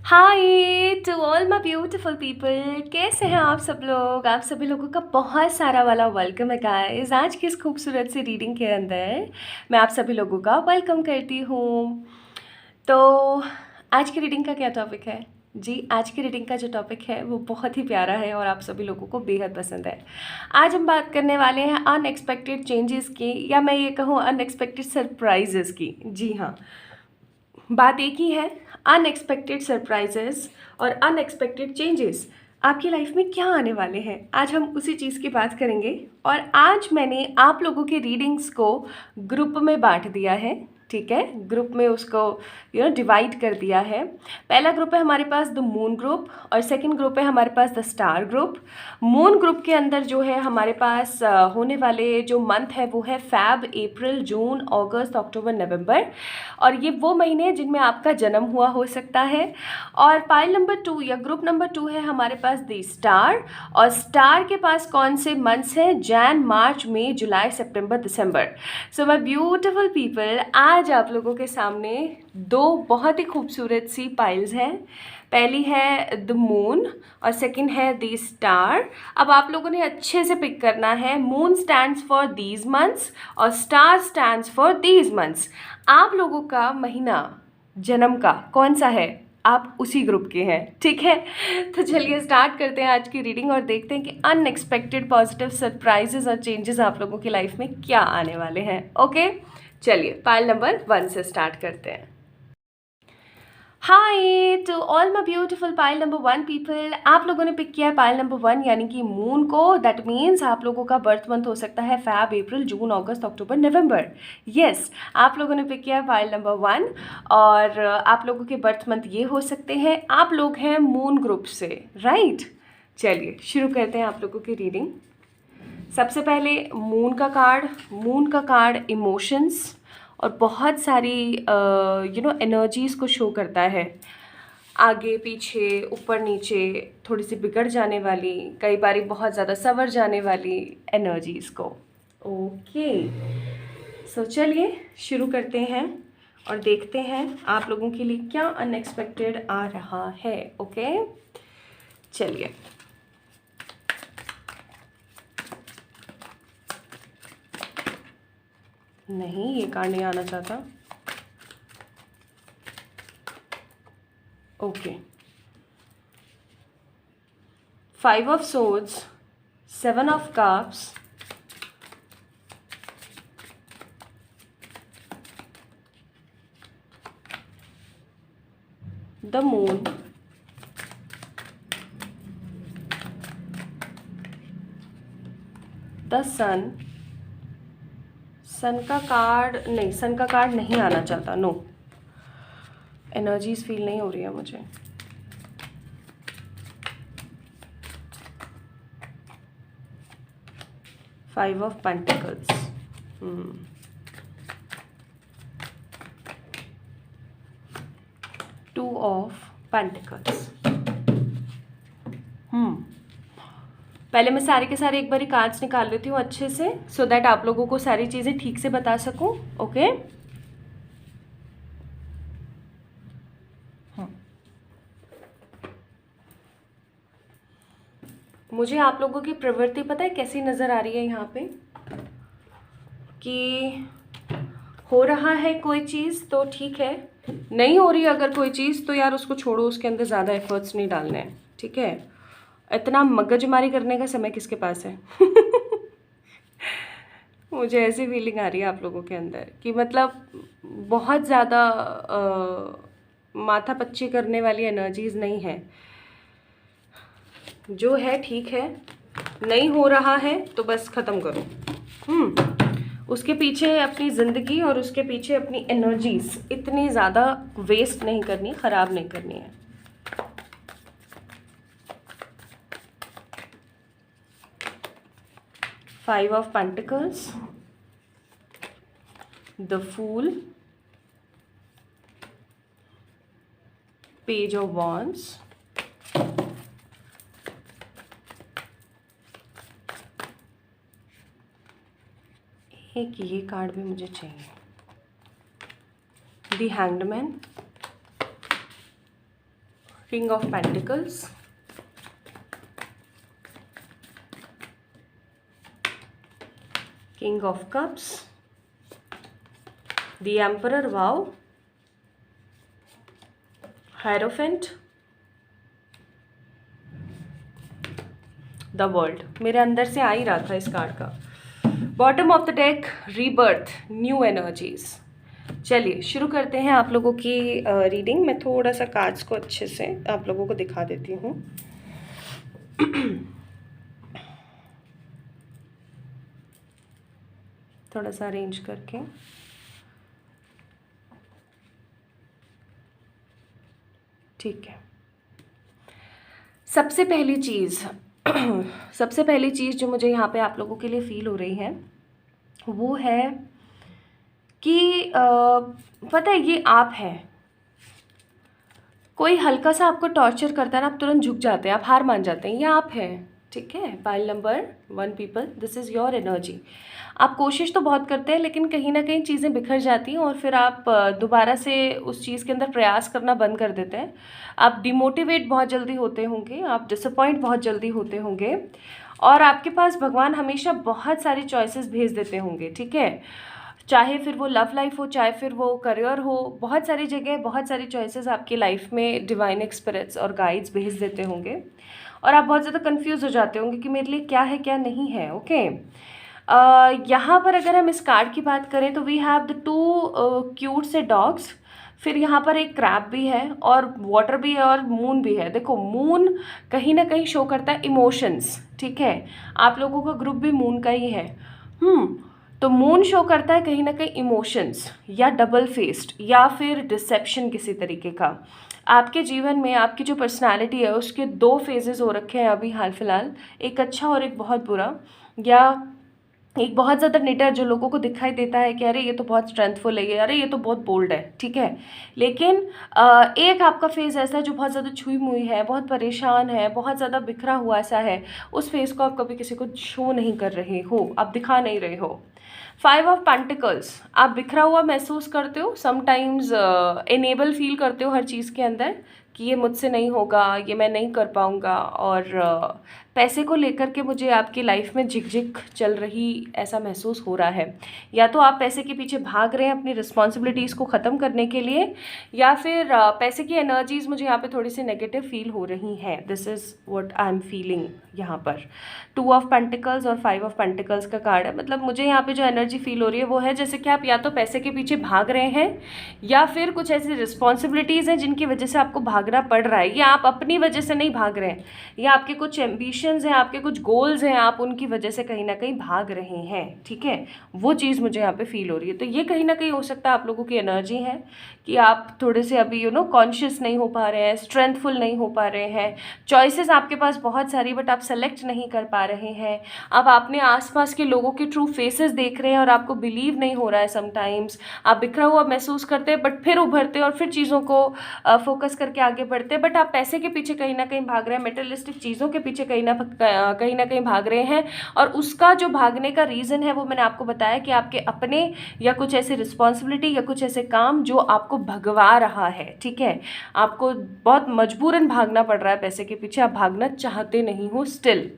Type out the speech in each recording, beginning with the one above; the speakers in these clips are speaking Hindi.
Hi to all my beautiful people, कैसे हैं आप सब लोग। आप सभी लोगों का बहुत सारा वाला वेलकम है गाइस। आज की इस खूबसूरत सी रीडिंग के अंदर मैं आप सभी लोगों का वेलकम करती हूँ। तो आज की रीडिंग का क्या टॉपिक है जी। आज की रीडिंग का जो टॉपिक है वो बहुत ही प्यारा है और आप सभी लोगों को बेहद पसंद है। आज हम बात करने वाले हैं अनएक्सपेक्टेड चेंजेस की, या मैं ये कहूँ अनएक्सपेक्टेड सरप्राइजेस की। जी हाँ, बात एक ही है, अनएक्सपेक्टेड सरप्राइजेस और अनएक्सपेक्टेड चेंजेस आपकी लाइफ में क्या आने वाले हैं। आज हम उसी चीज़ की बात करेंगे। और आज मैंने आप लोगों के रीडिंग्स को ग्रुप में बांट दिया है, ठीक है। ग्रुप में उसको डिवाइड कर दिया है। पहला ग्रुप है हमारे पास द मून ग्रुप और सेकंड ग्रुप है हमारे पास the star group. Moon group के अंदर जो है हमारे पास होने वाले जो मंथ है वो है फैब, अप्रैल, जून, अगस्त, अक्टूबर, नवंबर। और ये वो महीने हैं जिनमें आपका जन्म हुआ हो सकता है। और पाइल नंबर 2 या ग्रुप नंबर 2 है हमारे पास द स्टार। और स्टार के पास कौन से मंथ्स हैं? जैन, मार्च, मई, जुलाई, सितंबर, दिसंबर। सो माय ब्यूटीफुल पीपल, आज आप लोगों के सामने दो बहुत ही खूबसूरत सी पाइल्स हैं। पहली है द मून और सेकंड है द स्टार। अब आप लोगों ने अच्छे से पिक करना है। Moon stands for these months और star stands for these months. आप लोगों का महीना जन्म का कौन सा है, आप उसी ग्रुप के हैं, ठीक है। तो चलिए स्टार्ट करते हैं आज की रीडिंग और देखते हैं कि अनएक्सपेक्टेड पॉजिटिव सरप्राइजेस और चेंजेस आप लोगों की लाइफ में क्या आने वाले हैं। ओके, चलिए पाइल नंबर 1 से स्टार्ट करते हैं। Hi to all my beautiful pile number 1 people, आप लोगों ने पिक किया है पाइल नंबर 1 यानी कि मून को। दैट मीन्स आप लोगों का बर्थ मंथ हो सकता है फैब, अप्रैल, जून, अगस्त, अक्टूबर, नवंबर। यस, आप लोगों ने पिक किया है पाइल नंबर 1 और आप लोगों के बर्थ मंथ ये हो सकते हैं। आप लोग हैं मून ग्रुप से, राइट। चलिए शुरू करते हैं आप लोगों की रीडिंग। सबसे पहले मून का कार्ड इमोशंस और बहुत सारी एनर्जीज़ को शो करता है। आगे पीछे, ऊपर नीचे, थोड़ी सी बिगड़ जाने वाली, कई बारी बहुत ज़्यादा संवर जाने वाली एनर्जीज़ को। ओके, सो चलिए शुरू करते हैं और देखते हैं आप लोगों के लिए क्या अनएक्सपेक्टेड आ रहा है। ओके चलिए। नहीं, ये कार्ड नहीं आना चाहता। Okay, 5 of swords, 7 of cups, the moon, the sun. Sun का कार्ड नहीं आना चाहता। नो, एनर्जीज फील नहीं हो रही है मुझे। Five of pentacles, 2 of pentacles. पहले मैं सारे के सारे एक बारी कार्ड्स निकाल लेती हूँ अच्छे से, सो दैट आप लोगों को सारी चीज़ें ठीक से बता सकूँ। ओके मुझे आप लोगों की प्रवृत्ति पता है कैसी नज़र आ रही है यहाँ पे, कि हो रहा है कोई चीज़ तो ठीक है, नहीं हो रही अगर कोई चीज़ तो यार उसको छोड़ो, उसके अंदर ज़्यादा एफर्ट्स नहीं डालने हैं, ठीक है। इतना मगजमारी करने का समय किसके पास है। मुझे ऐसी फीलिंग आ रही है आप लोगों के अंदर कि मतलब बहुत ज़्यादा माथा पच्ची करने वाली एनर्जीज नहीं है। जो है ठीक है, नहीं हो रहा है तो बस ख़त्म करो। उसके पीछे अपनी ज़िंदगी और उसके पीछे अपनी एनर्जीज इतनी ज़्यादा वेस्ट नहीं करनी, ख़राब नहीं करनी है। Five of pentacles, the fool, page of wands, एक ये कार्ड भी मुझे चाहिए, the hanged man, king of pentacles, king of cups, the emperor, wow, hierophant, the world. मेरे अंदर से आ ही रहा था इस कार्ड का। Bottom of the deck, rebirth, new energies. चलिए शुरू करते हैं आप लोगों की रीडिंग। मैं थोड़ा सा कार्ड्स को अच्छे से आप लोगों को दिखा देती हूँ। थोड़ा सा अरेंज करके। ठीक है, सबसे पहली चीज़ जो मुझे यहाँ पे आप लोगों के लिए फील हो रही है वो है कि पता है ये आप हैं। कोई हल्का सा आपको टॉर्चर करता है ना, आप तुरंत झुक जाते हैं, आप हार मान जाते हैं, ये आप हैं। ठीक है, pile number 1 people, this is your energy. आप कोशिश तो बहुत करते हैं लेकिन कहीं ना कहीं चीज़ें बिखर जाती हैं और फिर आप दोबारा से उस चीज़ के अंदर प्रयास करना बंद कर देते हैं। आप डिमोटिवेट बहुत जल्दी होते होंगे, आप डिसअपॉइंट बहुत जल्दी होते होंगे और आपके पास भगवान हमेशा बहुत सारी चॉइसेस भेज देते होंगे। ठीक है, चाहे फिर वो लव लाइफ हो, चाहे फिर वो करियर हो, बहुत सारी जगह बहुत सारी चॉइसेस आपकी लाइफ में डिवाइन एक्सपीरियंस और गाइड्स भेज देते होंगे और आप बहुत ज़्यादा कंफ्यूज हो जाते होंगे कि मेरे लिए क्या है क्या नहीं है। ओके, यहाँ पर अगर हम इस कार्ड की बात करें तो वी हैव द 2 क्यूट से डॉग्स, फिर यहाँ पर एक क्रैब भी है और वाटर भी है और मून भी है। देखो मून कहीं ना कहीं शो करता है इमोशंस। ठीक है, आप लोगों का ग्रुप भी मून का ही है। तो मून शो करता है कहीं ना कहीं इमोशंस या डबल फेस्ड या फिर डिसेप्शन किसी तरीके का। आपके जीवन में आपकी जो पर्सनालिटी है उसके 2 फेजेस हो रखे हैं अभी हाल फिलहाल, एक अच्छा और एक बहुत बुरा, या एक बहुत ज़्यादा निडर जो लोगों को दिखाई देता है कि अरे ये तो बहुत स्ट्रेंथफुल है, अरे ये तो बहुत बोल्ड है। ठीक है, लेकिन एक आपका फेज़ ऐसा है जो बहुत ज़्यादा छुई मुई है, बहुत परेशान है, बहुत ज़्यादा बिखरा हुआ सा है। उस फेज़ को आप कभी किसी को शो नहीं कर रहे हो, आप दिखा नहीं रहे हो। 5 ऑफ पेंटिकल्स, आप बिखरा हुआ महसूस करते हो, समटाइम्स इनेबल फील करते हो हर चीज़ के अंदर कि ये मुझसे नहीं होगा, ये मैं नहीं कर पाऊँगा, और पैसे को लेकर के मुझे आपकी लाइफ में झिकझिक चल रही ऐसा महसूस हो रहा है। या तो आप पैसे के पीछे भाग रहे हैं अपनी रिस्पॉन्सिबिलिटीज़ को ख़त्म करने के लिए, या फिर पैसे की एनर्जीज़ मुझे यहाँ पे थोड़ी सी नेगेटिव फील हो रही हैं। This is what I am feeling यहाँ पर। 2 ऑफ पेंटिकल्स और 5 ऑफ पेंटिकल्स का कार्ड है। मतलब मुझे यहाँ पे जो एनर्जी फील हो रही है वो है जैसे कि आप या तो पैसे के पीछे भाग रहे हैं या फिर कुछ ऐसी रिस्पॉन्सिबिलिटीज़ हैं जिनकी वजह से आपको भागना पड़ रहा है, या आप अपनी वजह से नहीं भाग रहे हैं, या आपके कुछ एम्बिशंस हैं, आपके कुछ गोल्स हैं, आप उनकी वजह से कहीं ना कहीं भाग रहे हैं। ठीक है, वो चीज़ मुझे यहाँ पे फील हो रही है। तो ये कहीं ना कहीं हो सकता है आप लोगों की एनर्जी है कि आप थोड़े से अभी कॉन्शियस नहीं हो पा रहे हैं, स्ट्रेंथफुल नहीं हो पा रहे हैं, चॉइसेस आपके पास बहुत सारी बट आप सेलेक्ट नहीं कर पा रहे हैं। अब आपने आसपास के लोगों के ट्रू फेसेस देख रहे हैं और आपको बिलीव नहीं हो रहा है। समटाइम्स आप बिखरा हुआ महसूस करते हैं बट फिर उभरते हैं और फिर चीज़ों को फोकस करके आगे बढ़ते हैं। बट आप पैसे के पीछे कहीं ना कहीं भाग रहे हैं, मेटेरियलिस्टिक चीज़ों के पीछे कहीं ना कहीं भाग रहे हैं, और उसका जो भागने का रीज़न है वो मैंने आपको बताया कि आपके अपने या कुछ ऐसे रिस्पॉन्सिबिलिटी या कुछ ऐसे काम जो आपको भगवा रहा है। ठीक है, आपको बहुत मजबूरन भागना पड़ रहा है पैसे के पीछे, आप भागना चाहते नहीं हो still.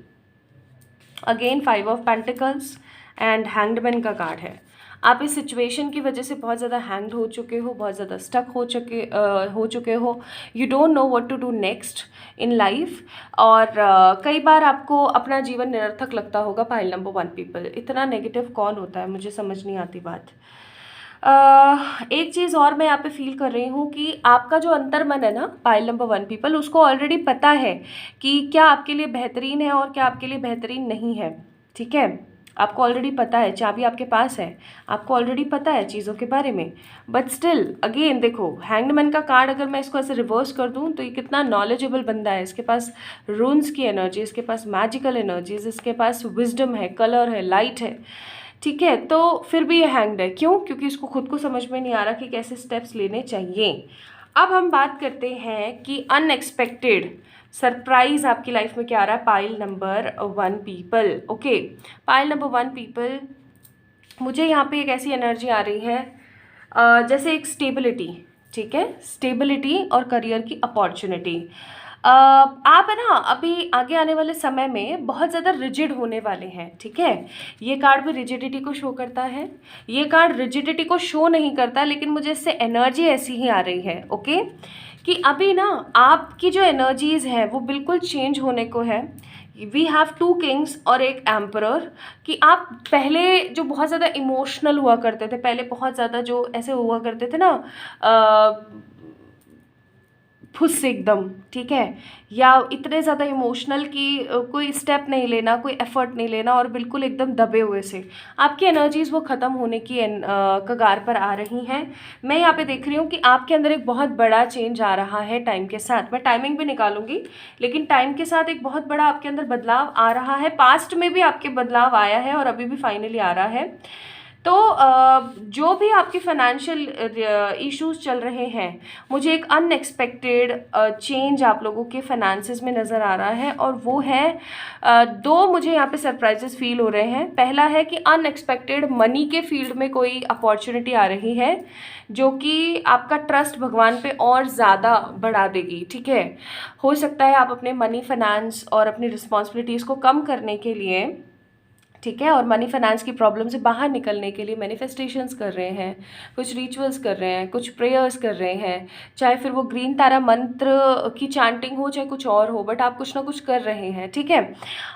Again 5 of pentacles and hanged man का कार्ड है। आप इस सिचुएशन की वजह से बहुत ज़्यादा हैंग्ड हो चुके हो, बहुत ज़्यादा स्टक हो चुके हो। You don't know what to do next in life, और कई बार आपको अपना जीवन निरर्थक लगता होगा। पाइल नंबर 1 पीपल, इतना नेगेटिव कौन होता है, मुझे समझ नहीं आती बात। एक चीज़ और मैं यहाँ पे फील कर रही हूँ कि आपका जो अंतर्मन है ना, पाइल नंबर 1 पीपल, उसको ऑलरेडी पता है कि क्या आपके लिए बेहतरीन है और क्या आपके लिए बेहतरीन नहीं है। ठीक है, आपको ऑलरेडी पता है, चाबी आपके पास है, आपको ऑलरेडी पता है चीज़ों के बारे में। बट स्टिल अगेन देखो, हैंग्डमैन का कार्ड अगर मैं इसको ऐसे रिवर्स कर दूँ तो ये कितना नॉलेजेबल बंदा है। इसके पास रून्स की एनर्जी, इसके पास मैजिकल एनर्जीज, इसके पास विजडम है, कलर है, लाइट है। ठीक है, तो फिर भी ये हैंग्ड है। क्यों? क्योंकि इसको खुद को समझ में नहीं आ रहा कि कैसे स्टेप्स लेने चाहिए। अब हम बात करते हैं कि अनएक्सपेक्टेड सरप्राइज आपकी लाइफ में क्या आ रहा है। Pile number 1 people. Okay, pile number 1 people, मुझे यहाँ पे एक ऐसी एनर्जी आ रही है जैसे एक स्टेबिलिटी। ठीक है, स्टेबिलिटी और करियर की अपॉर्चुनिटी। आप है ना अभी आगे आने वाले समय में बहुत ज़्यादा रिजिड होने वाले हैं, ठीक है। ये कार्ड भी रिजिडिटी को शो करता है, ये कार्ड रिजिडिटी को शो नहीं करता, लेकिन मुझे इससे एनर्जी ऐसी ही आ रही है, ओके, कि अभी ना आपकी जो एनर्जीज है वो बिल्कुल चेंज होने को है। वी हैव टू किंग्स और एक एम्परर, कि आप पहले जो बहुत ज़्यादा इमोशनल हुआ करते थे, पहले बहुत ज़्यादा जो ऐसे हुआ करते थे ना, खुद से एकदम, ठीक है, या इतने ज़्यादा इमोशनल कि कोई स्टेप नहीं लेना, कोई एफर्ट नहीं लेना, और बिल्कुल एकदम दबे हुए से आपकी एनर्जीज़ वो ख़त्म होने की कगार पर आ रही हैं। मैं यहाँ पे देख रही हूँ कि आपके अंदर एक बहुत बड़ा चेंज आ रहा है टाइम के साथ। मैं टाइमिंग भी निकालूंगी, लेकिन टाइम के साथ एक बहुत बड़ा आपके अंदर बदलाव आ रहा है। पास्ट में भी आपके बदलाव आया है और अभी भी फाइनली आ रहा है। तो जो भी आपके फाइनेंशियल इश्यूज चल रहे हैं, मुझे एक अनएक्सपेक्टेड चेंज आप लोगों के फाइनेंसेस में नज़र आ रहा है, और वो है दो मुझे यहाँ पे सरप्राइजेस फील हो रहे हैं। पहला है कि अनएक्सपेक्टेड मनी के फील्ड में कोई अपॉर्चुनिटी आ रही है, जो कि आपका ट्रस्ट भगवान पे और ज़्यादा बढ़ा देगी, ठीक है। हो सकता है आप अपने मनी फाइनेंस और अपनी रिस्पॉन्सिबिलिटीज़ को कम करने के लिए, ठीक है, और मनी फाइनेंस की प्रॉब्लम से बाहर निकलने के लिए मैनिफेस्टेशंस कर रहे हैं, कुछ रिचुअल्स कर रहे हैं, कुछ प्रेयर्स कर रहे हैं, चाहे फिर वो ग्रीन तारा मंत्र की चैंटिंग हो, चाहे कुछ और हो, बट आप कुछ ना कुछ कर रहे हैं, ठीक है।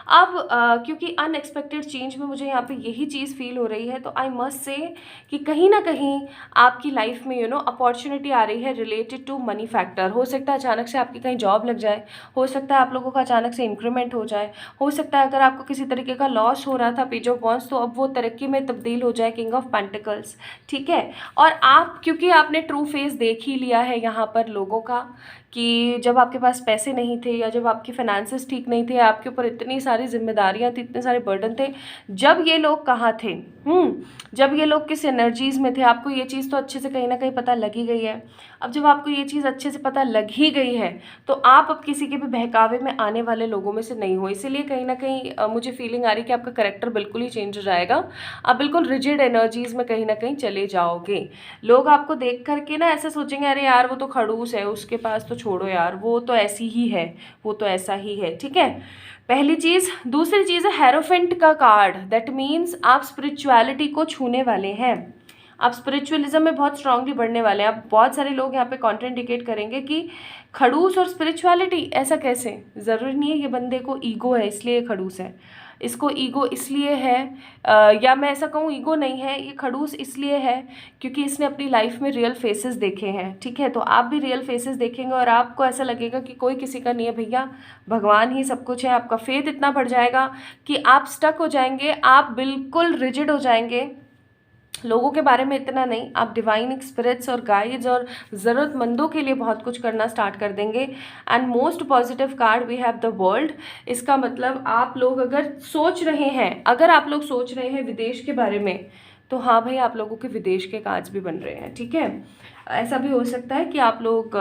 अब क्योंकि अनएक्सपेक्टेड चेंज में मुझे यहाँ पे यही चीज़ फील हो रही है, तो आई मस्ट से कि कहीं ना कहीं आपकी लाइफ में अपॉर्चुनिटी आ रही है रिलेटेड टू मनी फैक्टर। हो सकता है अचानक से आपकी कहीं जॉब लग जाए, हो सकता है आप लोगों का अचानक से इंक्रीमेंट हो जाए, हो सकता है अगर आपको किसी तरीके का लॉस हो रहा था पेज ऑफ वॉन्स, तो अब वो तरक्की में तब्दील हो जाए किंग ऑफ पेंटिकल्स, ठीक है। और आप क्योंकि आपने ट्रू फेस देख ही लिया है यहाँ पर लोगों का, कि जब आपके पास पैसे नहीं थे या जब आपकी फाइनेंसेस ठीक नहीं थे, आपके ऊपर इतनी सारी जिम्मेदारियां थी, इतने सारे बर्डन थे, जब ये लोग कहाँ थे, जब ये लोग किस एनर्जीज में थे, आपको ये चीज़ तो अच्छे से कहीं ना कहीं पता लग ही गई है। अब जब आपको ये चीज़ अच्छे से पता लग ही गई है, तो आप अब किसी के भी बहकावे में आने वाले लोगों में से नहीं हो। इसीलिए कहीं ना कहीं मुझे फीलिंग आ रही है कि आपका करेक्टर बिल्कुल ही चेंज हो जाएगा। आप बिल्कुल रिजिड एनर्जीज में कहीं ना कहीं चले जाओगे। लोग आपको देख करके ना ऐसे सोचेंगे, अरे यार वो तो खड़ूस है, उसके पास तो छोड़ो यार, वो तो ऐसी ही है, वो तो ऐसा ही है, ठीक है। पहली चीज़। दूसरी चीज़ है हेरोफेंट का कार्ड। दैट मीन्स आप स्पिरिचुअलिटी को छूने वाले हैं, आप स्पिरिचुअलिज्म में बहुत स्ट्रांगली बढ़ने वाले हैं। आप बहुत सारे लोग यहाँ पे कॉन्ट्राइंडिकेट करेंगे कि खड़ूस और स्पिरिचुअलिटी ऐसा कैसे। ज़रूरी नहीं है ये बंदे को ईगो है इसलिए खड़ूस है, इसको ईगो इसलिए है, या मैं ऐसा कहूँ ईगो नहीं है, ये खड़ूस इसलिए है क्योंकि इसने अपनी लाइफ में रियल फेसेस देखे हैं, ठीक है। तो आप भी रियल फेसेस देखेंगे और आपको ऐसा लगेगा कि कोई किसी का नहीं है भैया, भगवान ही सब कुछ है। आपका फेथ इतना बढ़ जाएगा कि आप स्टक हो जाएंगे, आप बिल्कुल रिजिड हो जाएंगे। लोगों के बारे में इतना नहीं, आप डिवाइन स्पिरिट्स और गाइड्स और ज़रूरतमंदों के लिए बहुत कुछ करना स्टार्ट कर देंगे। And most positive card we have the world. इसका मतलब आप लोग अगर सोच रहे हैं, अगर आप लोग सोच रहे हैं विदेश के बारे में, तो हाँ भाई आप लोगों के विदेश के कार्ड्स भी बन रहे हैं, ठीक है। ऐसा भी हो सकता है कि आप लोग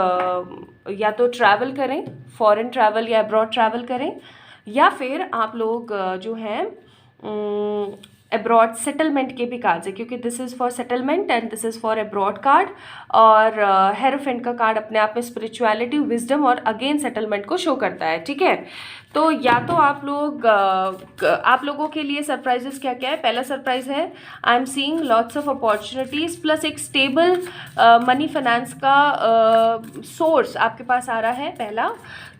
या तो ट्रैवल करें, फॉरेन ट्रैवल या अब्रॉड ट्रैवल करें, या फिर आप लोग जो हैं अब्रॉड सेटलमेंट के भी कार्ड्स है, क्योंकि this is for settlement and this is for abroad card. और हेरोफेंट का कार्ड अपने आप में स्पिरिचुअलिटी, विजडम और अगेन सेटलमेंट को शो करता है, ठीक है। तो या तो आप लोगों के लिए सरप्राइजेस क्या क्या है। पहला सरप्राइज है आई am seeing lots of opportunities plus एक स्टेबल मनी फाइनेंस का सोर्स आपके पास आ रहा है, पहला।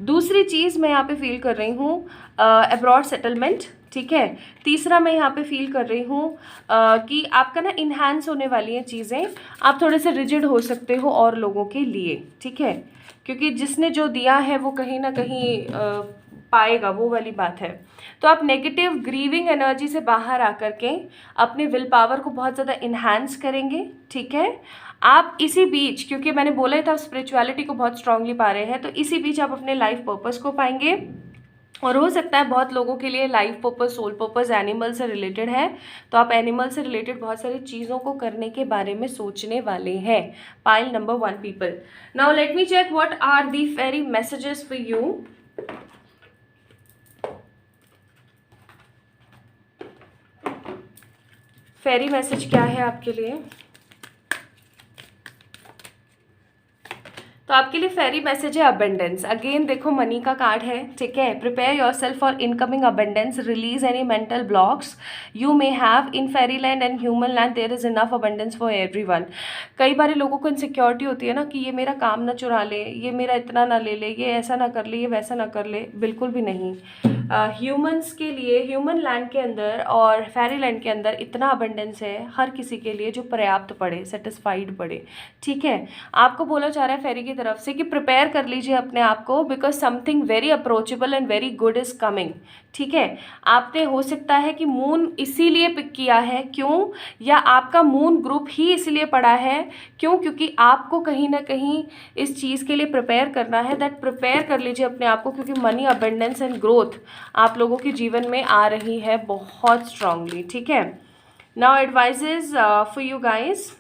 दूसरी चीज़ मैं यहाँ पे फील कर रही हूँ अब्रॉड सेटलमेंट, ठीक है। तीसरा मैं यहाँ पे फील कर रही हूँ कि आपका ना इन्हांस होने वाली हैं चीज़ें, आप थोड़े से रिजिड हो सकते हो और लोगों के लिए, ठीक है, क्योंकि जिसने जो दिया है वो कहीं ना कहीं पाएगा, वो वाली बात है। तो आप नेगेटिव ग्रीविंग एनर्जी से बाहर आकर के अपने विल पावर को बहुत ज़्यादा इन्हांस करेंगे, ठीक है। आप इसी बीच, क्योंकि मैंने बोला ही था स्पिरिचुअलिटी को बहुत स्ट्रांगली पा रहे हैं, तो इसी बीच आप अपने लाइफ पर्पस को पाएंगे। और हो सकता है बहुत लोगों के लिए life purpose, soul purpose animal से रिलेटेड है, तो आप एनिमल से रिलेटेड बहुत सारी चीज़ों को करने के बारे में सोचने वाले हैं। Pile number 1 people. Now let me check what are the fairy messages for you. Fairy message क्या है आपके लिए। तो आपके लिए फेरी मैसेज है अबेंडेंस। अगेन देखो मनी का कार्ड है, ठीक है। Prepare yourself for incoming abundance, release any mental blocks you may have in fairy land and human land, there is enough abundance for everyone. कई बार लोगों को इनसिक्योरिटी होती है ना कि ये मेरा काम ना चुरा ले, ये मेरा इतना ना ले ले, ये ऐसा ना कर ले, ये वैसा ना कर ले। बिल्कुल भी नहीं। ह्यूमंस के लिए ह्यूमन लैंड के अंदर और फेरी लैंड के अंदर इतना अबंडेंस है हर किसी के लिए जो पर्याप्त पड़े, सेटिस्फाइड पड़े, ठीक है। आपको बोला जा रहा है फेरी की तरफ से कि प्रिपेयर कर लीजिए अपने आप को, because something very approachable and very good is coming, ठीक है। आपने हो सकता है कि मून इसीलिए पिक किया है, क्यों, या आपका मून ग्रुप ही इसीलिए पड़ा है, क्यों, क्योंकि आपको कहीं ना कहीं इस चीज़ के लिए प्रिपेयर करना है। दैट प्रिपेयर कर लीजिए अपने आप को, क्योंकि मनी अबंडेंस एंड ग्रोथ आप लोगों के जीवन में आ रही है बहुत स्ट्रांगली, ठीक है। Now advises for you guys.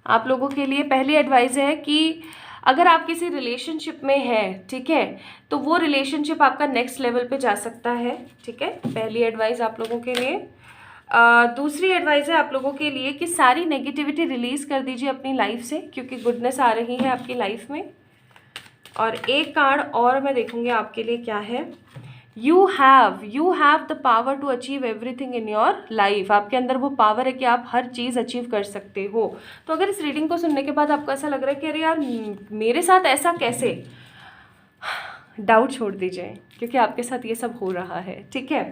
आप लोगों के लिए पहली एडवाइस है कि अगर आप किसी रिलेशनशिप में हैं, ठीक है, तो वो रिलेशनशिप आपका नेक्स्ट लेवल पे जा सकता है, ठीक है। पहली एडवाइस आप लोगों के लिए। दूसरी एडवाइस है आप लोगों के लिए कि सारी नेगेटिविटी रिलीज़ कर दीजिए अपनी लाइफ से, क्योंकि गुडनेस आ रही है आपकी लाइफ में। और एक कार्ड और मैं देखूंगी आपके लिए क्या है। You have the power to achieve everything in your life. आपके अंदर वो पावर है कि आप हर चीज़ अचीव कर सकते हो। तो अगर इस रीडिंग को सुनने के बाद आपको ऐसा लग रहा है कि अरे यार मेरे साथ ऐसा कैसे, डाउट छोड़ दीजिए, क्योंकि आपके साथ ये सब हो रहा है, ठीक है।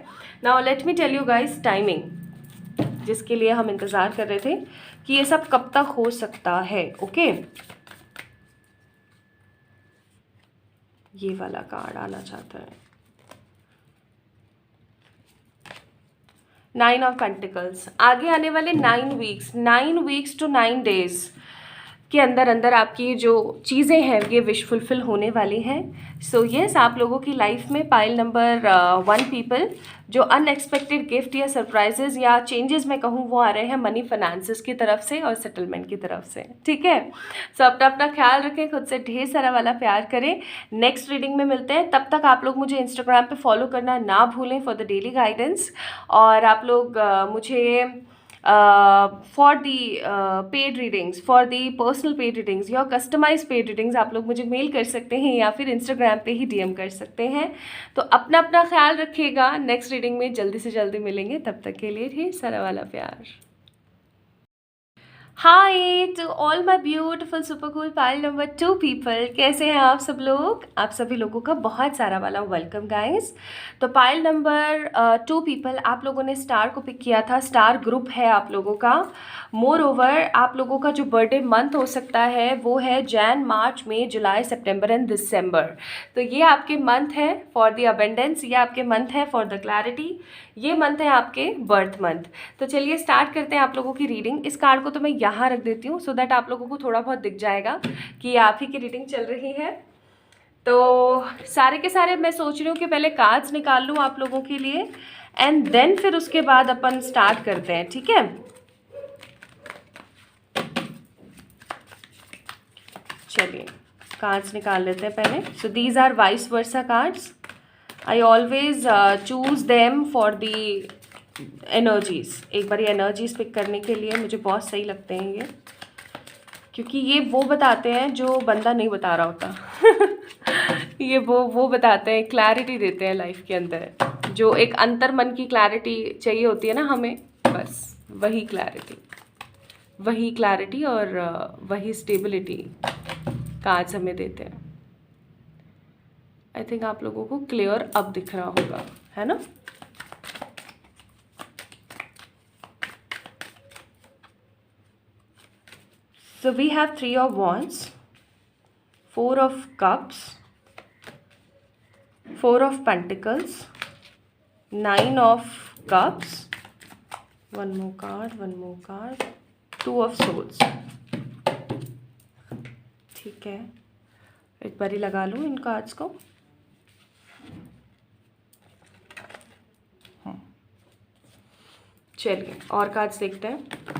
Now let me tell you guys timing, जिसके लिए हम इंतज़ार कर रहे थे कि ये सब कब तक हो सकता है, ओके। ये वाला कार्ड आना चाहता है, 9 ऑफ पेंटिकल्स। आगे आने वाले 9 वीक्स टू 9 डेज के अंदर अंदर आपकी जो चीज़ें हैं ये विश फुलफिल होने वाली हैं। सो यस, आप लोगों की लाइफ में पाइल नंबर 1 पीपल जो अनएक्सपेक्टेड गिफ्ट या सरप्राइजेज या चेंजेस मैं कहूँ वो आ रहे हैं मनी फाइनेंसेस की तरफ से और सेटलमेंट की तरफ से, ठीक है। सो अपना अपना ख्याल रखें, खुद से ढेर सारा वाला प्यार करें। नेक्स्ट रीडिंग में मिलते हैं, तब तक आप लोग मुझे इंस्टाग्राम पे फॉलो करना ना भूलें फॉर द डेली गाइडेंस। और आप लोग मुझे for the paid readings, for the personal paid readings या कस्टमाइज पेड रीडिंग्स आप लोग मुझे मेल कर सकते हैं या फिर इंस्टाग्राम पे ही डीएम कर सकते हैं। तो अपना अपना ख्याल रखिएगा। नेक्स्ट रीडिंग में जल्दी से जल्दी मिलेंगे, तब तक के लिए ढेर सारा वाला प्यार। Hi to all my beautiful super cool pile number 2 people, कैसे हैं आप सब लोग। आप सभी लोगों का बहुत सारा वाला वेलकम गाइस। तो पाइल नंबर 2 पीपल, आप लोगों ने स्टार को पिक किया था, स्टार ग्रुप है आप लोगों का। मोर ओवर आप लोगों का जो बर्थडे मंथ हो सकता है वो है जैन, मार्च, मई, जुलाई, सितंबर एंड दिसंबर। तो ये आपके मंथ है फॉर द अबेंडेंस, ये आपके मंथ है फॉर द क्लैरिटी, ये मंथ है आपके बर्थ मंथ। तो चलिए स्टार्ट करते हैं आप लोगों की रीडिंग। इस कार्ड को तो मैं यहाँ रख देती हूँ सो दैट आप लोगों को थोड़ा बहुत दिख जाएगा कि आप ही की रीडिंग चल रही है। तो सारे के सारे मैं सोच रही हूँ कि पहले कार्ड्स निकाल लूँ आप लोगों के लिए एंड देन फिर उसके बाद अपन स्टार्ट करते हैं, ठीक है। चलिए कार्ड्स निकाल लेते हैं पहले। So these are vice versa cards. I always choose them for the energies. एक बार ये एनर्जीज पिक करने के लिए मुझे बहुत सही लगते हैं ये, क्योंकि ये वो बताते हैं जो बंदा नहीं बता रहा होता ये वो बताते हैं, क्लैरिटी देते हैं लाइफ के अंदर, जो एक अंतर मन की क्लैरिटी चाहिए होती है ना हमें, बस वही क्लैरिटी और वही स्टेबिलिटी कार्ड्स हमें देते हैं। आई थिंक आप लोगों को क्लियर अब दिख रहा होगा, है ना। So we have 3 of wands, 4 of cups, 4 of pentacles, 9 of cups, one more card, 2 of swords। ठीक है, एक बारी लगा लूँ इन कार्ड्स को। चलिए और कार्ड्स देखते हैं।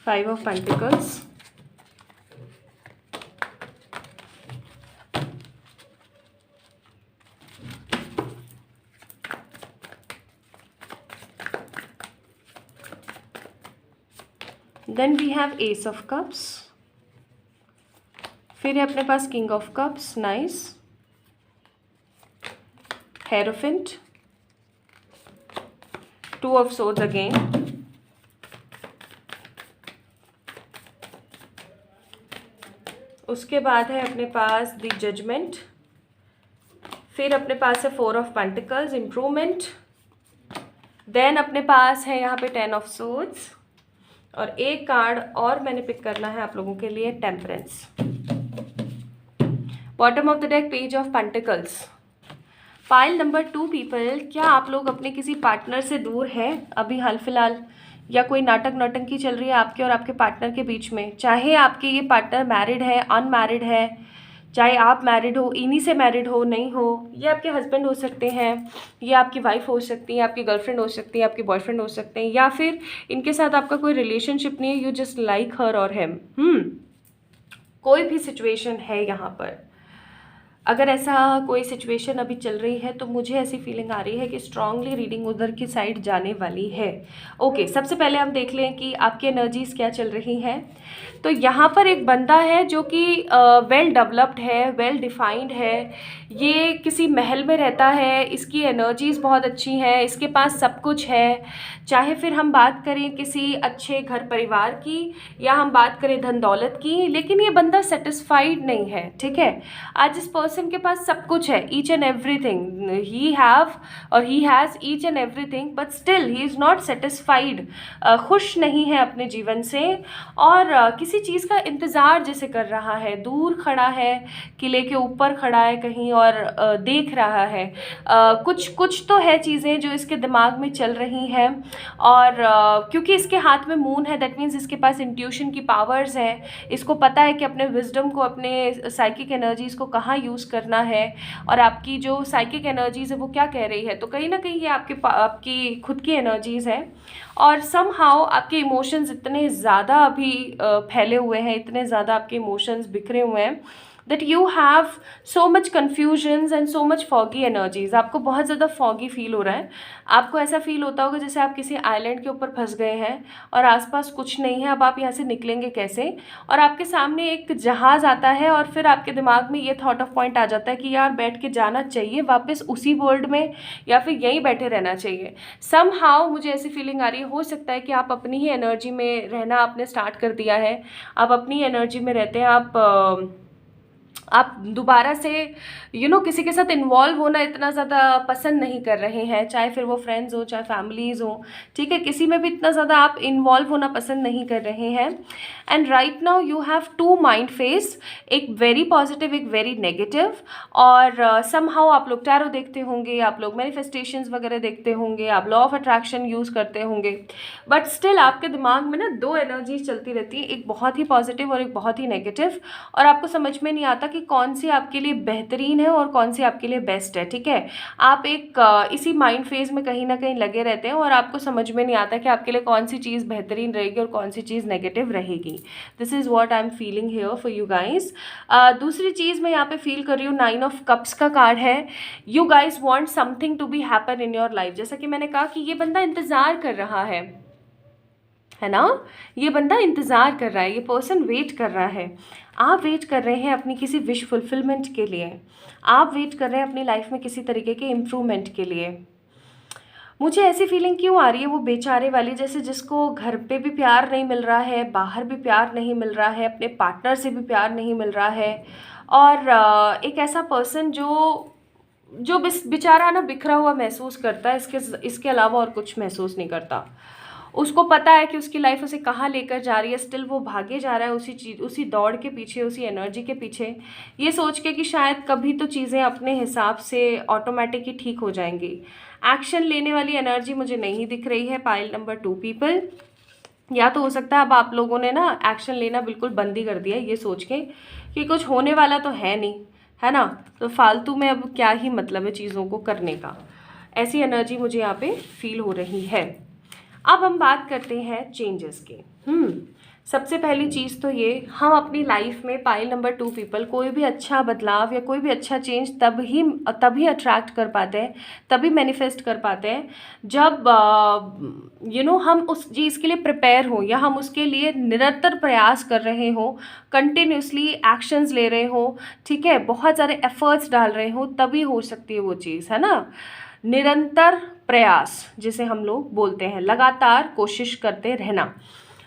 Five of Pentacles, then we have ace of cups, फिर है अपने पास king of cups, nice, hierophant, two of swords again, उसके बाद है अपने पास द जजमेंट, फिर अपने पास है four of pentacles, improvement, then अपने पास है यहाँ पे टेन ऑफ सोर्ड्स, और एक कार्ड और मैंने पिक करना है आप लोगों के लिए, temperance. Bottom of the deck page of pentacles. Pile number 2 people, क्या आप लोग अपने किसी पार्टनर से दूर हैं अभी हाल फिलहाल, या कोई नाटक नौटंकी चल रही है आपके और आपके पार्टनर के बीच में? चाहे आपके ये पार्टनर मैरिड है, अनमैरिड है, चाहे आप मैरिड हो, इन्हीं से मैरिड हो, नहीं हो, ये आपके हस्बैंड हो सकते हैं, ये आपकी वाइफ हो सकती है, आपकी गर्लफ्रेंड हो सकती है, आपके बॉयफ्रेंड हो सकते हैं, या फिर इनके साथ आपका कोई रिलेशनशिप नहीं है, यू जस्ट लाइक हर और हिम। कोई भी सिचुएशन है यहाँ पर। अगर ऐसा कोई सिचुएशन अभी चल रही है तो मुझे ऐसी फीलिंग आ रही है कि स्ट्रांगली रीडिंग उधर की साइड जाने वाली है। ओके, सबसे पहले हम देख लें कि आपकी एनर्जीज क्या चल रही हैं। तो यहाँ पर एक बंदा है जो कि वेल डेवलप्ड है, वेल डिफाइंड है, ये किसी महल में रहता है, इसकी एनर्जीज बहुत अच्छी हैं, इसके पास सब कुछ है। चाहे फिर हम बात करें किसी अच्छे घर परिवार की या हम बात करें धन दौलत की, लेकिन ये बंदा सेटिस्फाइड नहीं है, ठीक है। आज इस पर्सन के पास सब कुछ है, each and everything he have और he has each and everything, but still he is not satisfied, खुश नहीं है अपने जीवन से, और किसी चीज़ का इंतज़ार जैसे कर रहा है, दूर खड़ा है, किले के ऊपर खड़ा है कहीं और देख रहा है। कुछ कुछ तो है चीज़ें जो इसके दिमाग में चल रही हैं, और क्योंकि इसके हाथ में मून है, दैट मीन्स इसके पास इंट्यूशन की पावर्स है, इसको पता है कि अपने विजडम को, अपने साइकिक एनर्जीज़ को कहाँ यूज़ करना है, और आपकी जो साइकिक एनर्जीज़ है वो क्या कह रही है। तो कहीं ना कहीं ये आपकी खुद की एनर्जीज़ है, और समहाउ आपके इमोशंस इतने ज़्यादा अभी फैले हुए हैं, इतने ज़्यादा आपके इमोशंस बिखरे हुए हैं, that you have so much confusions and so much foggy energies. आपको बहुत ज़्यादा फॉगी फील हो रहा है। आपको ऐसा फील होता होगा जैसे आप किसी आइलैंड के ऊपर फंस गए हैं और आसपास कुछ नहीं है, अब आप यहाँ से निकलेंगे कैसे, और आपके सामने एक जहाज़ आता है, और फिर आपके दिमाग में ये थॉट ऑफ पॉइंट आ जाता है कि यार बैठ के जाना चाहिए वापस उसी वर्ल्ड में, या फिर यहीं बैठे रहना चाहिए। समहाउ मुझे ऐसी फीलिंग आ रही है, हो सकता है कि आप अपनी ही एनर्जी में रहना आपने स्टार्ट कर दिया है, आप अपनी एनर्जी में रहते हैं, आप दोबारा से किसी के साथ इन्वॉल्व होना इतना ज़्यादा पसंद नहीं कर रहे हैं, चाहे फिर वो फ्रेंड्स हो, चाहे फैमिलीज़ हो, ठीक है, किसी में भी इतना ज़्यादा आप इन्वॉल्व होना पसंद नहीं कर रहे हैं। And right now you have to mind face, एक वेरी पॉजिटिव, एक वेरी नेगेटिव, और समहाउ आप लोग टैरो देखते होंगे, आप लोग मैनिफेस्टेशंस वगैरह देखते होंगे, आप लॉ ऑफ अट्रैक्शन यूज़ करते होंगे, बट स्टिल आपके दिमाग में ना दो एनर्जीज चलती रहती है, एक बहुत ही पॉजिटिव और एक बहुत ही नेगेटिव, और आपको समझ में नहीं आता कि कौन सी आपके लिए बेहतरीन है और कौन सी आपके लिए बेस्ट है, ठीक है। आप एक इसी माइंड फेज में कहीं ना कहीं लगे रहते हैं, और आपको समझ में नहीं आता कि आपके लिए कौन सी चीज़ बेहतरीन रहेगी और कौन सी चीज़ नेगेटिव रहेगी। This is what I am feeling here for you guys. दूसरी चीज़ मैं यहाँ पे फील कर रही हूँ, 9 ऑफ कप्स का कार्ड है। You guys want something to be happen in your life. जैसा कि मैंने कहा कि ये बंदा इंतज़ार कर रहा है ना, ये बंदा इंतज़ार कर रहा है, ये पर्सन वेट कर रहा है। आप वेट कर रहे हैं अपनी किसी विश फुलफिलमेंट के लिए, आप वेट कर रहे हैं अपनी लाइफ में किसी तरीके के इम्प्रूवमेंट के लिए। मुझे ऐसी फीलिंग क्यों आ रही है, वो बेचारे वाली, जैसे जिसको घर पे भी प्यार नहीं मिल रहा है, बाहर भी प्यार नहीं मिल रहा है, अपने पार्टनर से भी प्यार नहीं मिल रहा है, और एक ऐसा पर्सन जो बेचारा ना बिखरा हुआ महसूस करता है, इसके अलावा और कुछ महसूस नहीं करता। उसको पता है कि उसकी लाइफ उसे कहाँ लेकर जा रही है, स्टिल वो भागे जा रहा है उसी दौड़ के पीछे, उसी एनर्जी के पीछे, ये सोच के कि शायद कभी तो चीज़ें अपने हिसाब से ऑटोमेटिक ही ठीक हो जाएंगी। एक्शन लेने वाली एनर्जी मुझे नहीं दिख रही है पाइल नंबर 2 पीपल। या तो हो सकता है अब आप लोगों ने ना एक्शन लेना बिल्कुल बंद ही कर दिया है, ये सोच के कि कुछ होने वाला तो है नहीं, है ना, तो फालतू में अब क्या ही मतलब है चीज़ों को करने का। ऐसी एनर्जी मुझे यहाँ पे फील हो रही है। अब हम बात करते हैं चेंजेस की। सबसे पहली चीज़ तो ये, हम अपनी लाइफ में पाइल नंबर 2 पीपल कोई भी अच्छा बदलाव या कोई भी अच्छा चेंज तभी अट्रैक्ट कर पाते हैं, तभी मैनिफेस्ट कर पाते हैं जब हम उस चीज़ के लिए प्रिपेयर हो, या हम उसके लिए निरंतर प्रयास कर रहे हो, कंटिन्यूसली एक्शंस ले रहे हो, ठीक है, बहुत सारे एफर्ट्स डाल रहे हो, तभी हो सकती है वो चीज़, है ना। निरंतर प्रयास जिसे हम लोग बोलते हैं, लगातार कोशिश करते रहना।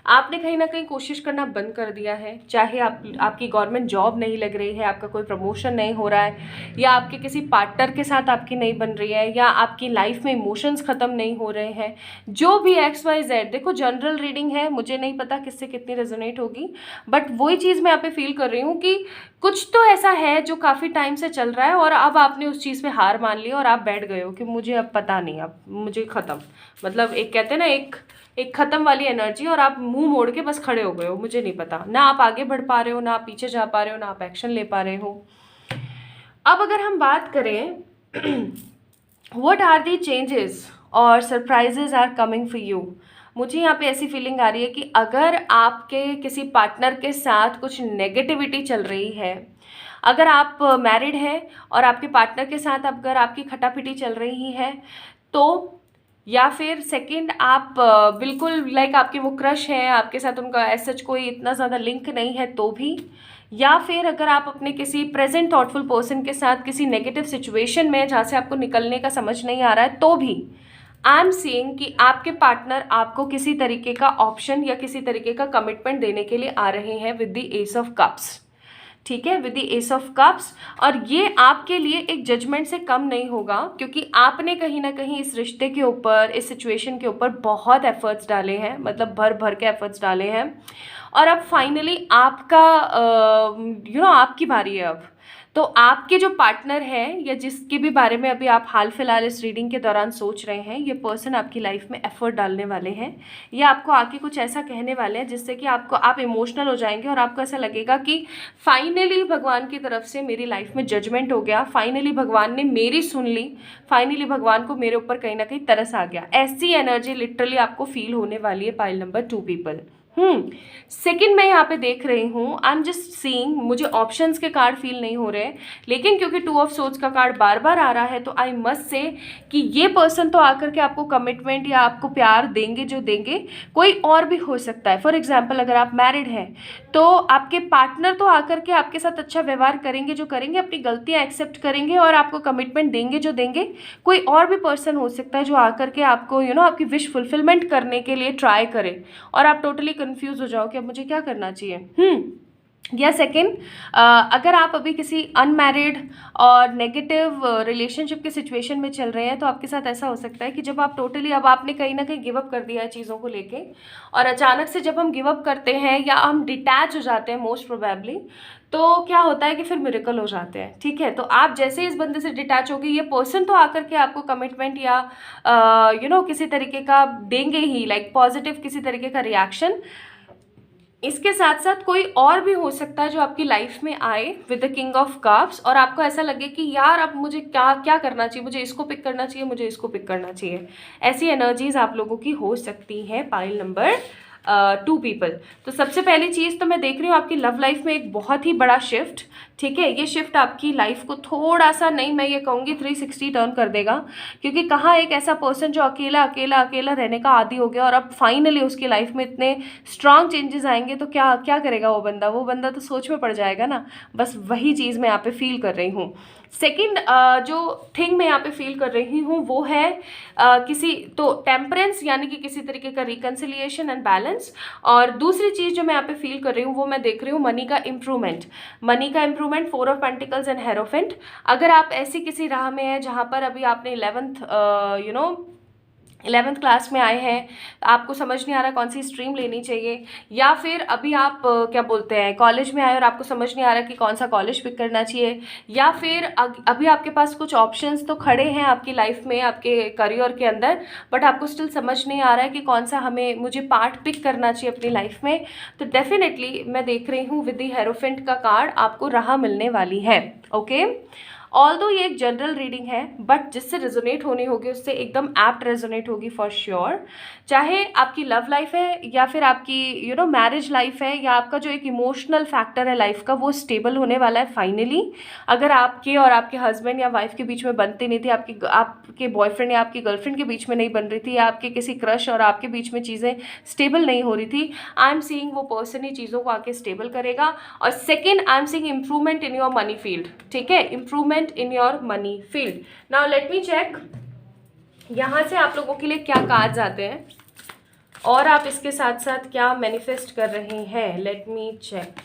आपने कहीं ना कहीं कोशिश करना बंद कर दिया है, चाहे आपकी गवर्नमेंट जॉब नहीं लग रही है, आपका कोई प्रमोशन नहीं हो रहा है, या आपके किसी पार्टनर के साथ आपकी नहीं बन रही है, या आपकी लाइफ में इमोशंस ख़त्म नहीं हो रहे हैं, जो भी XYZ। देखो, जनरल रीडिंग है, मुझे नहीं पता किससे कितनी रेजोनेट होगी, बट वही चीज़ मैं यहाँ पे फील कर रही हूँ कि कुछ तो ऐसा है जो काफ़ी टाइम से चल रहा है और अब आपने उस चीज़ पे हार मान ली और आप बैठ गए हो कि मुझे अब पता नहीं, अब मुझे ख़त्म, मतलब एक कहते हैं ना, एक ख़त्म वाली एनर्जी, और आप मुंह मोड़ के बस खड़े हो गए हो, मुझे नहीं पता, ना आप आगे बढ़ पा रहे हो, ना आप पीछे जा पा रहे हो, ना आप एक्शन ले पा रहे हो। अब अगर हम बात करें व्हाट आर दी चेंजेस और surprises are coming for you, मुझे यहाँ पे ऐसी फीलिंग आ रही है कि अगर आपके किसी पार्टनर के साथ कुछ नेगेटिविटी चल रही है, अगर आप मैरिड हैं और आपके पार्टनर के साथ अगर आपकी खटापिटी चल रही है, तो या फिर सेकंड, आप बिल्कुल लाइक आपके वो क्रश हैं, आपके साथ उनका ऐसा कोई इतना ज़्यादा लिंक नहीं है तो भी, या फिर अगर आप अपने किसी प्रेजेंट थॉटफुल पर्सन के साथ किसी नेगेटिव सिचुएशन में जहाँ से आपको निकलने का समझ नहीं आ रहा है, तो भी आई एम सीइंग कि आपके पार्टनर आपको किसी तरीके का ऑप्शन या किसी तरीके का कमिटमेंट देने के लिए आ रहे हैं with the S of cups, ठीक है, with the S of cups. और ये आपके लिए एक जजमेंट से कम नहीं होगा, क्योंकि आपने कहीं ना कहीं इस रिश्ते के ऊपर, इस सिचुएशन के ऊपर बहुत एफर्ट्स डाले हैं, मतलब भर भर के एफर्ट्स डाले हैं, और अब फाइनली आपका आपकी बारी है अब। तो आपके जो पार्टनर है, या जिसके भी बारे में अभी आप हाल फिलहाल इस रीडिंग के दौरान सोच रहे हैं, ये पर्सन आपकी लाइफ में एफर्ट डालने वाले हैं, या आपको आके कुछ ऐसा कहने वाले हैं जिससे कि आप इमोशनल हो जाएंगे और आपको ऐसा लगेगा कि फाइनली भगवान की तरफ से मेरी लाइफ में जजमेंट हो गया, फाइनली भगवान ने मेरी सुन ली, फाइनली भगवान को मेरे ऊपर कहीं ना कहीं तरस आ गया। ऐसी एनर्जी लिटरली आपको फील होने वाली है पाइल नंबर 2 पीपल। सेकंड, मैं यहाँ पे देख रही हूँ, आई एम जस्ट सीइंग, मुझे ऑप्शंस के कार्ड फील नहीं हो रहे, लेकिन क्योंकि 2 ऑफ सोर्ड्स का कार्ड बार बार आ रहा है, तो आई मस्ट से कि ये पर्सन तो आकर के आपको कमिटमेंट या आपको प्यार देंगे, जो देंगे कोई और भी हो सकता है। फॉर एग्जाम्पल, अगर आप मैरिड हैं तो आपके पार्टनर तो आकर के आपके साथ अच्छा व्यवहार करेंगे, जो करेंगे, अपनी गलतियाँ एक्सेप्ट करेंगे और आपको कमिटमेंट देंगे, जो देंगे। कोई और भी पर्सन हो सकता है जो आकर के आपको आपकी विश फुलफिलमेंट करने के लिए ट्राई करे, और आप टोटली कंफ्यूज हो जाओ कि अब मुझे क्या करना चाहिए। या सेकंड, अगर आप अभी किसी अनमैरिड और नेगेटिव रिलेशनशिप के सिचुएशन में चल रहे हैं, तो आपके साथ ऐसा हो सकता है कि जब आप टोटली, अब आपने कहीं ना कहीं गिव अप कर दिया है चीज़ों को लेके, और अचानक से जब हम गिव अप करते हैं या हम डिटैच हो जाते हैं मोस्ट प्रोबेबली, तो क्या होता है कि फिर मिरेकल हो जाते हैं, ठीक है। तो आप जैसे इस बंदे से डिटैच हो गए, ये पर्सन तो आकर के आपको कमिटमेंट या किसी तरीके का देंगे ही, लाइक पॉजिटिव किसी तरीके का रिएक्शन। इसके साथ साथ कोई और भी हो सकता है जो आपकी लाइफ में आए with the king of cups, और आपको ऐसा लगे कि यार अब मुझे क्या क्या करना चाहिए, मुझे इसको पिक करना चाहिए, मुझे इसको पिक करना चाहिए। ऐसी एनर्जीज आप लोगों की हो सकती हैं पाइल नंबर 2 पीपल। तो सबसे पहली चीज़ तो मैं देख रही हूँ आपकी लव लाइफ में एक बहुत ही बड़ा शिफ्ट, ठीक है। ये शिफ्ट आपकी लाइफ को थोड़ा सा, नहीं मैं ये कहूँगी 360 टर्न कर देगा, क्योंकि कहाँ एक ऐसा पर्सन जो अकेला अकेला अकेला रहने का आदी हो गया, और अब फाइनली उसकी लाइफ में इतने स्ट्रांग चेंजेस आएंगे, तो क्या क्या करेगा वो बंदा तो सोच में पड़ जाएगा ना। बस वही चीज़ मैं यहाँ पे फील कर रही हूँ। सेकंड जो थिंग मैं यहाँ पे फील कर रही हूँ वो है किसी तो टेम्परेंस, यानी कि किसी तरीके का रिकन्सिलिएशन एंड बैलेंस। और दूसरी चीज़ जो मैं यहाँ पे फील कर रही हूँ वो मैं देख रही हूँ मनी का improvement, 4 of pentacles and hierophant. अगर आप ऐसी किसी राह में हैं जहाँ पर अभी आपने 11th क्लास में आए हैं, आपको समझ नहीं आ रहा कौन सी स्ट्रीम लेनी चाहिए, या फिर अभी आप क्या बोलते हैं कॉलेज में आए और आपको समझ नहीं आ रहा कि कौन सा कॉलेज पिक करना चाहिए, या फिर अभी आपके पास कुछ ऑप्शंस तो खड़े हैं आपकी लाइफ में, आपके करियर के अंदर, बट आपको स्टिल समझ नहीं आ रहा है कि कौन सा मुझे पार्ट पिक करना चाहिए अपनी लाइफ में। तो डेफिनेटली मैं देख रही हूँ विद द हेरोफेंट का कार्ड आपको राह मिलने वाली है, ओके। ऑल्दो ये एक जनरल रीडिंग है, बट जिससे रेजोनेट होनी होगी उससे एकदम एप्ट रेजोनेट होगी फॉर श्योर। चाहे आपकी लव लाइफ है या फिर आपकी मैरिज लाइफ है, या आपका जो एक इमोशनल फैक्टर है लाइफ का, वो स्टेबल होने वाला है फाइनली। अगर आपके और आपके हस्बैंड या वाइफ के बीच में बनती नहीं थी, आपके बॉयफ्रेंड या आपकी गर्लफ्रेंड के बीच में नहीं बन रही थी, या आपके किसी क्रश और आपके बीच में चीज़ें स्टेबल नहीं हो रही थी, आई एम सीइंग वो पर्सन ही चीज़ों को आके स्टेबल करेगा। और second, I am seeing improvement in your money field. ठीक है, improvement in your money field. Now let me check यहाँ से आप लोगों के लिए क्या कार्ड्स आते हैं और आप इसके साथ साथ क्या मैनिफेस्ट कर रहे हैं। Let me check.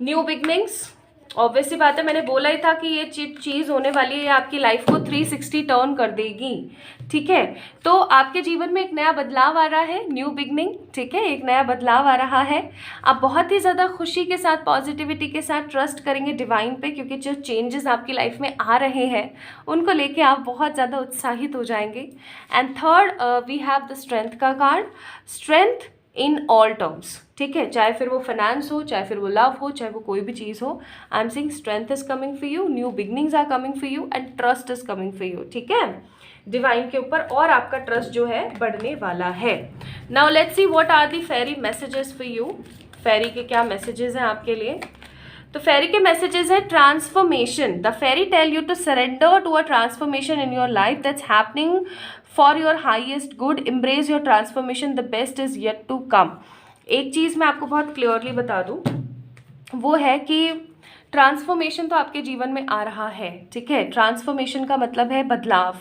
New beginnings, obviously बात है, मैंने बोला ही था कि ये चीज़ होने वाली है, आपकी लाइफ को 360 टर्न कर देगी। ठीक है, तो आपके जीवन में एक नया बदलाव आ रहा है, न्यू बिगनिंग। ठीक है, एक नया बदलाव आ रहा है। आप बहुत ही ज़्यादा खुशी के साथ, पॉजिटिविटी के साथ ट्रस्ट करेंगे डिवाइन पे, क्योंकि जो चेंजेस आपकी लाइफ में आ रहे हैं उनको लेके आप बहुत ज़्यादा उत्साहित हो जाएंगे। And third, we have the strength का card. Strength in all terms. ठीक है, चाहे फिर वो फाइनेंस हो, चाहे फिर वो लव हो, चाहे वो कोई भी चीज़ हो, I am saying strength is coming for you, new beginnings are coming for you and trust is coming for you. ठीक है, डिवाइन के ऊपर और आपका ट्रस्ट जो है बढ़ने वाला है। Now let's see what are the fairy messages for you. Fairy के क्या मैसेजेस हैं आपके लिए? तो फेरी के मैसेजेस है transformation. The fairy tell you to surrender to a transformation in your life that's happening for your highest good. Embrace your transformation, the best is yet to come. एक चीज़ मैं आपको बहुत क्लियरली बता दूँ, वो है कि ट्रांसफॉर्मेशन तो आपके जीवन में आ रहा है। ठीक है, ट्रांसफॉर्मेशन का मतलब है बदलाव,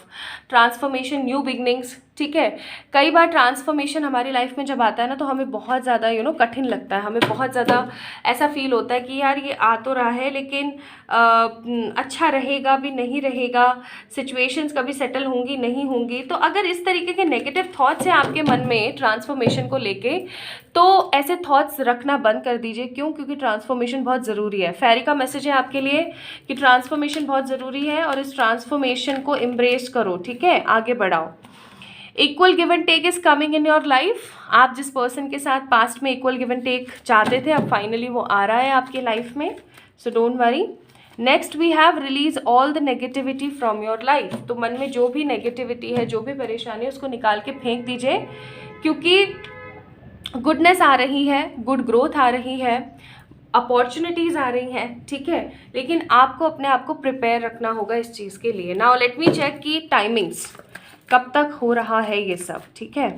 ट्रांसफॉर्मेशन, न्यू बिगनिंग्स। ठीक है, कई बार ट्रांसफॉर्मेशन हमारी लाइफ में जब आता है ना, तो हमें बहुत ज़्यादा कठिन लगता है, हमें बहुत ज़्यादा ऐसा फील होता है कि यार ये आ तो रहा है, लेकिन अच्छा रहेगा भी नहीं रहेगा, सिचुएशंस कभी सेटल होंगी नहीं होंगी। तो अगर इस तरीके के नेगेटिव थॉट्स हैं आपके मन में ट्रांसफॉर्मेशन को लेके, तो ऐसे थॉट्स रखना बंद कर दीजिए। क्यों? क्योंकि ट्रांसफॉर्मेशन बहुत ज़रूरी है। फेरी का मैसेज है आपके लिए कि ट्रांसफॉर्मेशन बहुत ज़रूरी है और इस ट्रांसफॉर्मेशन को एम्ब्रेस करो। ठीक है, आगे बढ़ाओ। Equal give and take is coming in your life. आप जिस पर्सन के साथ पास्ट में इक्वल गिव एंड टेक चाहते थे, अब फाइनली वो आ रहा है आपकी लाइफ में, so don't worry. Next we have release all the negativity from your life. तो मन में जो भी नेगेटिविटी है, जो भी परेशानी है, उसको निकाल के फेंक दीजिए, क्योंकि गुडनेस आ रही है, गुड ग्रोथ आ रही है, अपॉर्चुनिटीज़ आ रही हैं। ठीक है, लेकिन आपको अपने आप को प्रिपेयर रखना होगा इस चीज़ के लिए। Now let me check the timings, कब तक हो रहा है ये सब। ठीक है,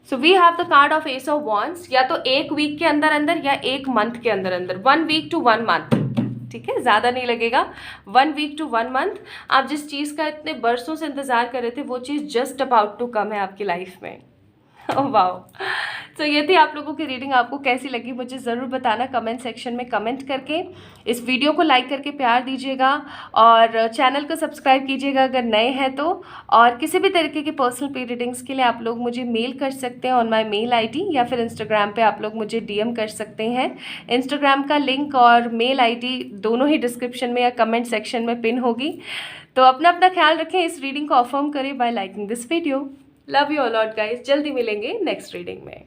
so we have the card of ace of wands. या तो एक वीक के अंदर अंदर या एक मंथ के अंदर अंदर, 1 वीक टू 1 मंथ। ठीक है, ज़्यादा नहीं लगेगा, 1 वीक टू 1 मंथ। आप जिस चीज़ का इतने बरसों से इंतज़ार कर रहे थे, वो चीज़ जस्ट अबाउट टू कम है आपकी लाइफ में। वाओ, तो ये थी आप लोगों की रीडिंग। आपको कैसी लगी मुझे ज़रूर बताना कमेंट सेक्शन में कमेंट करके। इस वीडियो को लाइक करके प्यार दीजिएगा और चैनल को सब्सक्राइब कीजिएगा अगर नए हैं तो। और किसी भी तरीके की पर्सनल पे रीडिंग्स के लिए आप लोग मुझे मेल कर सकते हैं ऑन माय मेल आईडी, या फिर इंस्टाग्राम पे आप लोग मुझे डीएम कर सकते हैं। इंस्टाग्राम का लिंक और मेल आईडी दोनों ही डिस्क्रिप्शन में या कमेंट सेक्शन में पिन होगी। तो अपना अपना ख्याल रखें, इस रीडिंग को अफर्म करें bye liking this video. Love you all out guys, जल्दी मिलेंगे नेक्स्ट रीडिंग में।